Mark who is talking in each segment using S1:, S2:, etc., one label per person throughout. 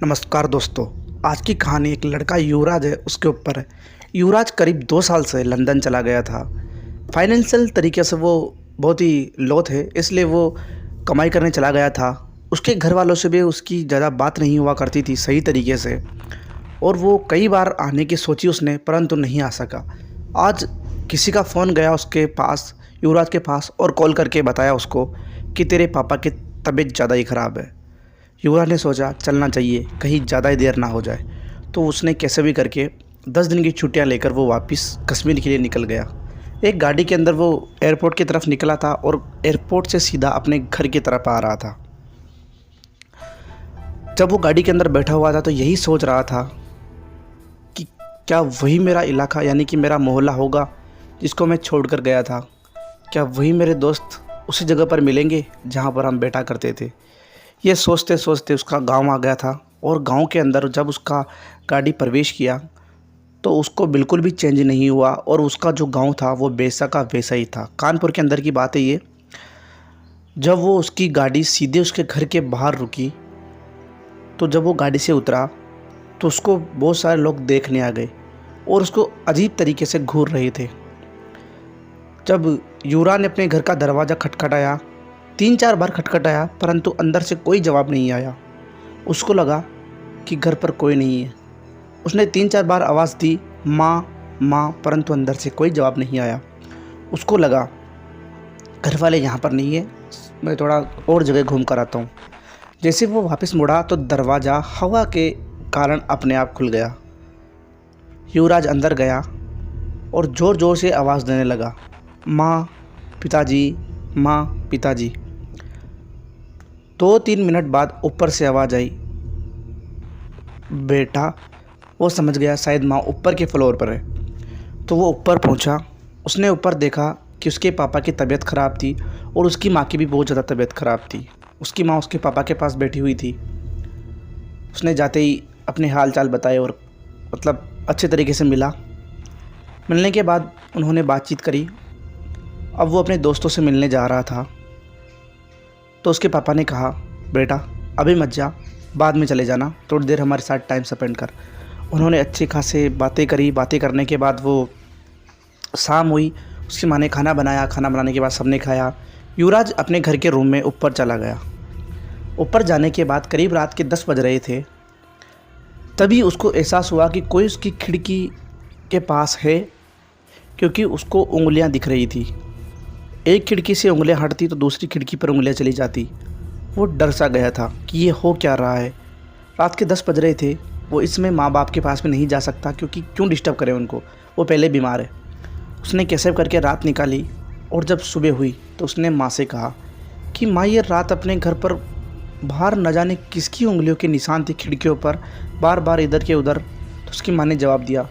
S1: नमस्कार दोस्तों। आज की कहानी एक लड़का युवराज है उसके ऊपर है। युवराज करीब 2 साल से लंदन चला गया था। फाइनेंशियल तरीके से वो बहुत ही लो थे, इसलिए वो कमाई करने चला गया था। उसके घर वालों से भी उसकी ज़्यादा बात नहीं हुआ करती थी सही तरीके से, और वो कई बार आने की सोची उसने, परंतु नहीं आ सका। आज किसी का फ़ोन गया उसके पास, युवराज के पास, और कॉल करके बताया उसको कि तेरे पापा की तबीयत ज़्यादा ही ख़राब है। युवराज ने सोचा चलना चाहिए, कहीं ज़्यादा ही देर ना हो जाए। तो उसने कैसे भी करके 10 दिन की छुट्टियां लेकर वो वापस कश्मीर के लिए निकल गया। एक गाड़ी के अंदर वो एयरपोर्ट की तरफ निकला था और एयरपोर्ट से सीधा अपने घर की तरफ आ रहा था। जब वो गाड़ी के अंदर बैठा हुआ था तो यही सोच रहा था कि क्या वही मेरा इलाका यानी कि मेरा मोहल्ला होगा जिसको मैं छोड़कर गया था। क्या वही मेरे दोस्त उसी जगह पर मिलेंगे जहाँ पर हम बैठा करते थे। ये सोचते सोचते उसका गांव आ गया था, और गांव के अंदर जब उसका गाड़ी प्रवेश किया तो उसको बिल्कुल भी चेंज नहीं हुआ, और उसका जो गांव था वो वैसा का वैसा ही था। कानपुर के अंदर की बात है ये। जब वो उसकी गाड़ी सीधे उसके घर के बाहर रुकी तो जब वो गाड़ी से उतरा तो उसको बहुत सारे लोग देखने आ गए और उसको अजीब तरीके से घूर रहे थे। जब युवराज ने अपने घर का दरवाज़ा खटखटाया, 3-4 बार खटखटाया, परंतु अंदर से कोई जवाब नहीं आया। उसको लगा कि घर पर कोई नहीं है। उसने 3-4 बार आवाज़ दी, माँ माँ, परंतु अंदर से कोई जवाब नहीं आया। उसको लगा घर वाले यहाँ पर नहीं है, मैं थोड़ा और जगह घूम कर आता हूँ। जैसे वो वापस मुड़ा तो दरवाज़ा हवा के कारण अपने आप खुल गया। युवराज अंदर गया और ज़ोर ज़ोर से आवाज़ देने लगा, माँ पिताजी, माँ पिताजी। 2-3 मिनट बाद ऊपर से आवाज़ आई, बेटा। वो समझ गया शायद माँ ऊपर के फ्लोर पर है। तो वो ऊपर पहुंचा। उसने ऊपर देखा कि उसके पापा की तबीयत ख़राब थी और उसकी माँ की भी बहुत ज़्यादा तबीयत ख़राब थी। उसकी माँ उसके पापा के पास बैठी हुई थी। उसने जाते ही अपने हाल चाल बताए और मतलब अच्छे तरीके से मिला। मिलने के बाद उन्होंने बातचीत करी। अब वो अपने दोस्तों से मिलने जा रहा था तो उसके पापा ने कहा, बेटा अभी मत जा, बाद में चले जाना, थोड़ी देर हमारे साथ टाइम स्पेंड कर। उन्होंने अच्छे खासे बातें करी। बातें करने के बाद वो शाम हुई। उसकी माँ ने खाना बनाया। खाना बनाने के बाद सबने खाया। युवराज अपने घर के रूम में ऊपर चला गया। ऊपर जाने के बाद करीब रात के 10 बज रहे थे। तभी उसको एहसास हुआ कि कोई उसकी खिड़की के पास है, क्योंकि उसको उंगलियां दिख रही थी। एक खिड़की से उंगलियां हटती तो दूसरी खिड़की पर उंगलियां चली जाती। वो डर सा गया था कि ये हो क्या रहा है। रात के 10 बज रहे थे। वो इसमें माँ बाप के पास में नहीं जा सकता, क्योंकि क्यों डिस्टर्ब करें उनको, वो पहले बीमार है। उसने कैसे करके रात निकाली, और जब सुबह हुई तो उसने माँ से कहा कि माँ, ये रात अपने घर पर बाहर न जाने किसकी उंगलियों के निशान थे खिड़कियों पर, बार बार इधर के उधर। तो उसकी माँ ने जवाब दिया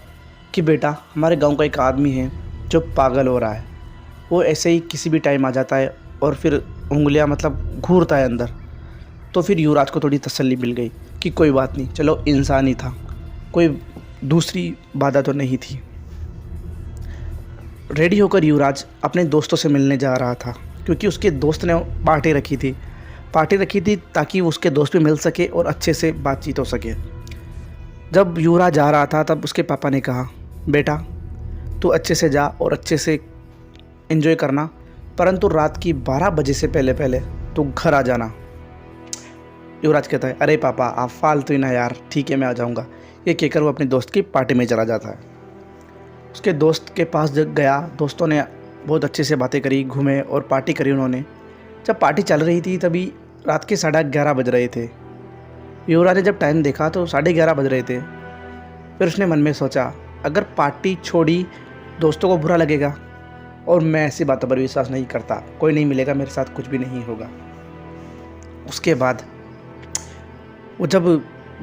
S1: कि बेटा, हमारे गाँव का एक आदमी है जो पागल हो रहा है। वो ऐसे ही किसी भी टाइम आ जाता है और फिर उंगलियां मतलब घूरता है अंदर। तो फिर युवराज को थोड़ी तसल्ली मिल गई कि कोई बात नहीं, चलो इंसान ही था, कोई दूसरी बाधा तो नहीं थी। रेडी होकर युवराज अपने दोस्तों से मिलने जा रहा था, क्योंकि उसके दोस्त ने पार्टी रखी थी ताकि उसके दोस्त भी मिल सके और अच्छे से बातचीत हो सके। जब युवराज जा रहा था तब उसके पापा ने कहा, बेटा तू अच्छे से जा और अच्छे से एंजॉय करना, परंतु रात की 12 बजे से पहले पहले तू घर आ जाना। युवराज कहता है, अरे पापा आप फालतू ही ना यार, ठीक है मैं आ जाऊँगा। ये कहकर वो अपने दोस्त की पार्टी में चला जाता है। उसके दोस्त के पास जब गया, दोस्तों ने बहुत अच्छे से बातें करी, घूमे और पार्टी करी उन्होंने। जब पार्टी चल रही थी तभी रात के 11:30 बज रहे थे। युवराज ने जब टाइम देखा तो 11:30 बज रहे थे। फिर उसने मन में सोचा, अगर पार्टी छोड़ी दोस्तों को बुरा लगेगा, और मैं ऐसी बातों पर विश्वास नहीं करता, कोई नहीं मिलेगा मेरे साथ, कुछ भी नहीं होगा। उसके बाद वो जब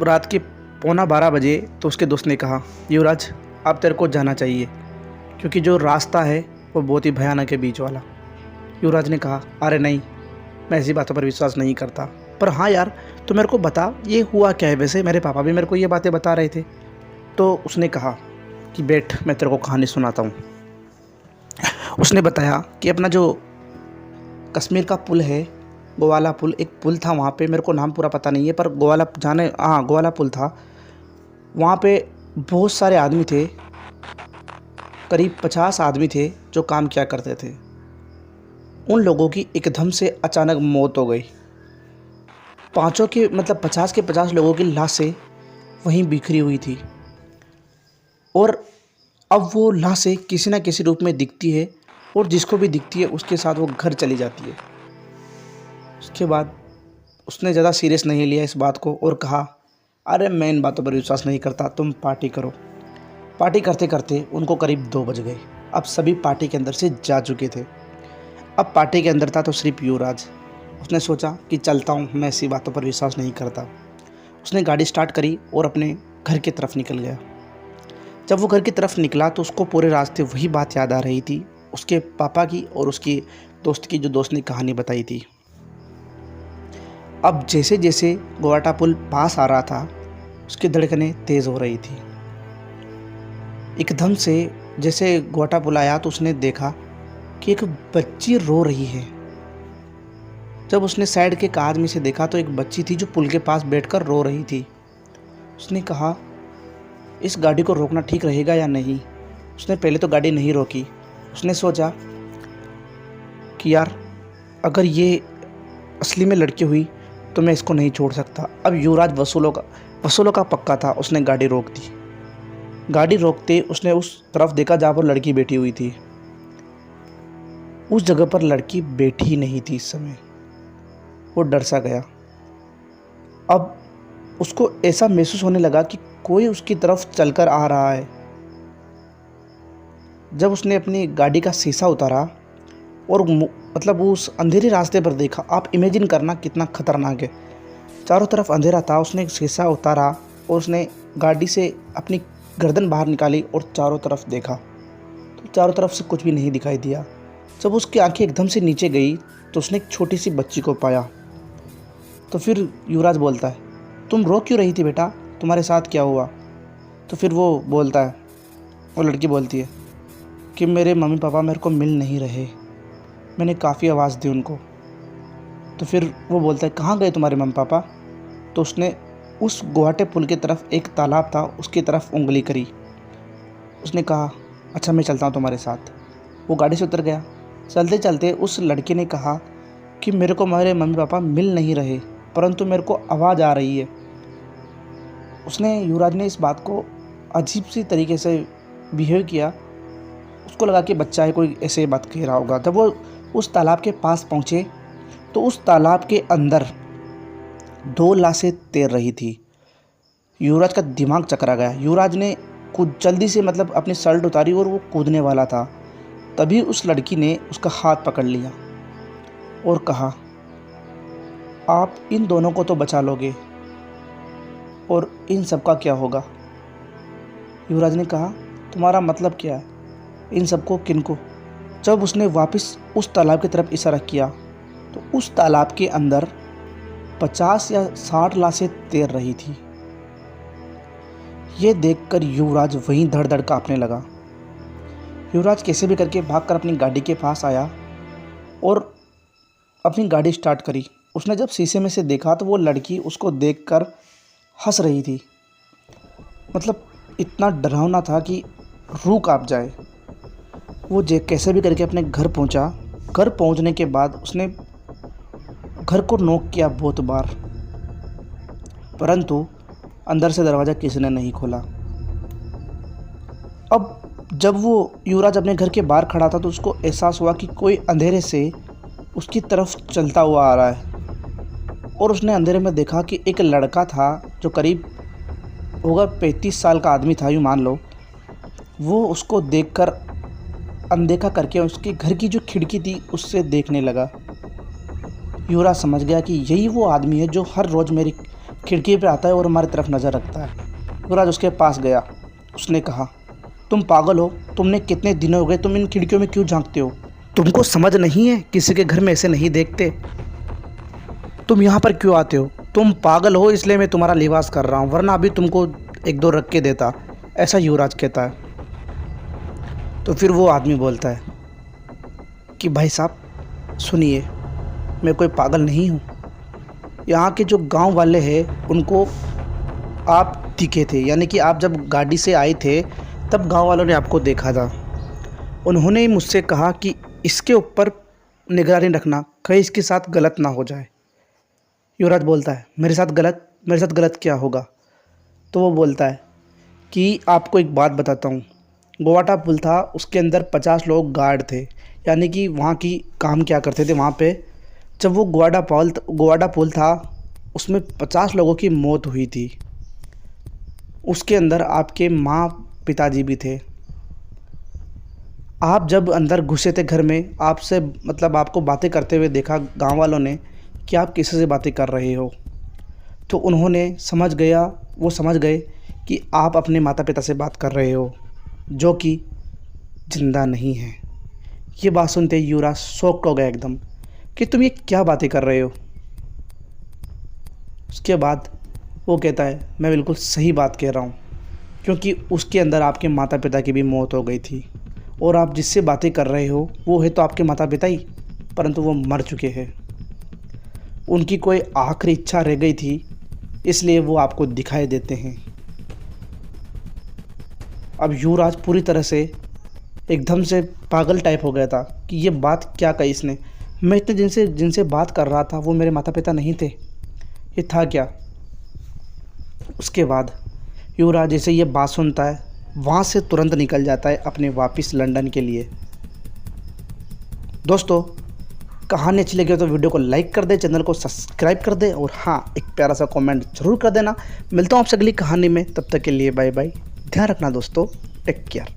S1: रात के 11:15 बजे तो उसके दोस्त ने कहा, युवराज अब तेरे को जाना चाहिए, क्योंकि जो रास्ता है वो बहुत ही भयानक है, बीच वाला। युवराज ने कहा, अरे नहीं, मैं ऐसी बातों पर विश्वास नहीं करता, पर हाँ यार तो मेरे को बता ये हुआ क्या है। वैसे मेरे पापा भी मेरे को ये बातें बता रहे थे। तो उसने कहा कि बैठ, मैं तेरे को कहानी सुनाता हूँ। उसने बताया कि अपना जो कश्मीर का पुल है गोवाला पुल, एक पुल था वहाँ पे, मेरे को नाम पूरा पता नहीं है पर गोवाला जाने, हाँ गोवाला पुल था। वहाँ पे बहुत सारे आदमी थे, करीब 50 आदमी थे जो काम किया करते थे। उन लोगों की एकदम से अचानक मौत हो गई। पाँचों के मतलब 50 के 50 लोगों की लाशें वहीं बिखरी हुई थी और अब वो लाशें किसी न किसी रूप में दिखती है और जिसको भी दिखती है उसके साथ वो घर चली जाती है। उसके बाद उसने ज़्यादा सीरियस नहीं लिया इस बात को और कहा, अरे मैं इन बातों पर विश्वास नहीं करता, तुम पार्टी करो। पार्टी करते करते उनको करीब 2 बज गए। अब सभी पार्टी के अंदर से जा चुके थे। अब पार्टी के अंदर था तो सिर्फ युवराज। उसने सोचा कि चलता हूँ, मैं ऐसी बातों पर विश्वास नहीं करता। उसने गाड़ी स्टार्ट करी और अपने घर की तरफ निकल गया। जब वो घर की तरफ निकला तो उसको पूरे रास्ते वही बात याद आ रही थी, उसके पापा की और उसकी दोस्त की, जो दोस्त ने कहानी बताई थी। अब जैसे जैसे गोवाटा पुल पास आ रहा था उसकी धड़कनें तेज़ हो रही थी। एकदम से जैसे गोवाटा पुल आया तो उसने देखा कि एक बच्ची रो रही है। जब उसने साइड के एक आदमी से देखा तो एक बच्ची थी जो पुल के पास बैठकर रो रही थी। उसने कहा, इस गाड़ी को रोकना ठीक रहेगा या नहीं। उसने पहले तो गाड़ी नहीं रोकी। उसने सोचा कि यार अगर ये असली में लड़की हुई तो मैं इसको नहीं छोड़ सकता। अब युवराज वसूलों का पक्का था। उसने गाड़ी रोक दी। गाड़ी रोकते उसने उस तरफ देखा जहाँ पर लड़की बैठी हुई थी। उस जगह पर लड़की बैठी ही नहीं थी इस समय। वो डर सा गया। अब उसको ऐसा महसूस होने लगा कि कोई उसकी तरफ चलकर आ रहा है। जब उसने अपनी गाड़ी का शीशा उतारा और मतलब उस अंधेरे रास्ते पर देखा, आप इमेजिन करना कितना खतरनाक है। चारों तरफ अंधेरा था। उसने शीशा उतारा और उसने गाड़ी से अपनी गर्दन बाहर निकाली और चारों तरफ देखा तो चारों तरफ से कुछ भी नहीं दिखाई दिया। जब उसकी आंखें एकदम से नीचे गई तो उसने एक छोटी सी बच्ची को पाया। तो फिर युवराज बोलता है, तुम रो क्यों रही थी बेटा, तुम्हारे साथ क्या हुआ। तो फिर वो बोलता है, वो लड़की बोलती है कि मेरे मम्मी पापा मेरे को मिल नहीं रहे, मैंने काफ़ी आवाज़ दी उनको। तो फिर वो बोलता है, कहाँ गए तुम्हारे मम्मी पापा। तो उसने उस गोवाटे पुल की तरफ एक तालाब था उसकी तरफ उंगली करी। उसने कहा, अच्छा मैं चलता हूँ तुम्हारे साथ। वो गाड़ी से उतर गया। चलते चलते उस लड़के ने कहा कि मेरे को मेरे मम्मी पापा मिल नहीं रहे परंतु मेरे को आवाज़ आ रही है। उसने युवराज ने इस बात को अजीब सी तरीके से बिहेव किया। उसको लगा कि बच्चा है, कोई ऐसे बात कह रहा होगा। जब वो उस तालाब के पास पहुँचे तो उस तालाब के अंदर 2 लाशें तैर रही थी। युवराज का दिमाग चकरा गया। युवराज ने कूद जल्दी से मतलब अपनी शर्ट उतारी और वो कूदने वाला था। तभी उस लड़की ने उसका हाथ पकड़ लिया और कहा, आप इन दोनों को तो बचा लोगे और इन सब का क्या होगा। युवराज ने कहा, तुम्हारा मतलब क्या है, इन सबको किनको। जब उसने वापस उस तालाब की तरफ इशारा किया तो उस तालाब के अंदर 50 या 60 लाशें तैर रही थी। ये देखकर युवराज वहीं धड़ धड़ कांपने लगा। युवराज कैसे भी करके भागकर अपनी गाड़ी के पास आया और अपनी गाड़ी स्टार्ट करी। उसने जब शीशे में से देखा तो वो लड़की उसको देखकर हंस रही थी। मतलब इतना डरावना था कि रूह कांप जाए। वो कैसे भी करके अपने घर पहुंचा। घर पहुंचने के बाद उसने घर को नॉक किया बहुत बार, परंतु अंदर से दरवाज़ा किसी ने नहीं खोला। अब जब वो युवराज अपने घर के बाहर खड़ा था तो उसको एहसास हुआ कि कोई अंधेरे से उसकी तरफ चलता हुआ आ रहा है और उसने अंधेरे में देखा कि एक लड़का था जो करीब होगा 35 साल का आदमी था, यूँ मान लो। वो उसको देखकर अनदेखा करके उसके घर की जो खिड़की थी उससे देखने लगा। युवराज समझ गया कि यही वो आदमी है जो हर रोज़ मेरी खिड़की पे आता है और हमारी तरफ नज़र रखता है। युवराज उसके पास गया। उसने कहा, तुम पागल हो, तुमने कितने दिन हो गए, तुम इन खिड़कियों में क्यों झांकते हो। तुमको समझ नहीं है, किसी के घर में ऐसे नहीं देखते। तुम यहाँ पर क्यों आते हो, तुम पागल हो इसलिए मैं तुम्हारा लिबास कर रहा हूँ, वरना अभी तुमको 1-2 रख के देता। ऐसा युवराज कहता है। तो फिर वो आदमी बोलता है कि भाई साहब सुनिए, मैं कोई पागल नहीं हूँ। यहाँ के जो गांव वाले हैं उनको आप दिखे थे, यानी कि आप जब गाड़ी से आए थे तब गांव वालों ने आपको देखा था। उन्होंने मुझसे कहा कि इसके ऊपर निगरानी रखना, कहीं इसके साथ गलत ना हो जाए। युवराज बोलता है मेरे साथ गलत क्या होगा? तो वो बोलता है कि आपको एक बात बताता हूँ। गोवाटा पुल था, उसके अंदर 50 लोग गार्ड थे, यानी कि वहाँ की काम क्या करते थे वहाँ पे। जब वो गोवाटा पुल था उसमें 50 लोगों की मौत हुई थी। उसके अंदर आपके माँ पिताजी भी थे। आप जब अंदर घुसे थे घर में, आपसे मतलब आपको बातें करते हुए देखा गांव वालों ने कि आप किसी से बातें कर रहे हो। तो उन्होंने समझ गए कि आप अपने माता पिता से बात कर रहे हो जो कि जिंदा नहीं है। ये बात सुनते ही युवराज शॉक्ड हो गया एकदम कि तुम ये क्या बातें कर रहे हो। उसके बाद वो कहता है मैं बिल्कुल सही बात कह रहा हूँ, क्योंकि उसके अंदर आपके माता पिता की भी मौत हो गई थी और आप जिससे बातें कर रहे हो वो है तो आपके माता पिता ही, परंतु वो मर चुके हैं। उनकी कोई आखिरी इच्छा रह गई थी, इसलिए वो आपको दिखाई देते हैं। अब युवराज पूरी तरह से एकदम से पागल टाइप हो गया था कि ये बात क्या कही इसने। मैं इतने दिन से जिनसे बात कर रहा था वो मेरे माता पिता नहीं थे, ये था क्या? उसके बाद युवराज जैसे ये बात सुनता है वहाँ से तुरंत निकल जाता है अपने वापस लंदन के लिए। दोस्तों, कहानी अच्छी लगी हो तो वीडियो को लाइक कर दे, चैनल को सब्सक्राइब कर दे और हाँ, एक प्यारा सा कमेंट ज़रूर कर देना। मिलता हूँ आपसे अगली कहानी में, तब तक के लिए बाय बाय। ध्यान रखना दोस्तों, टेक केयर।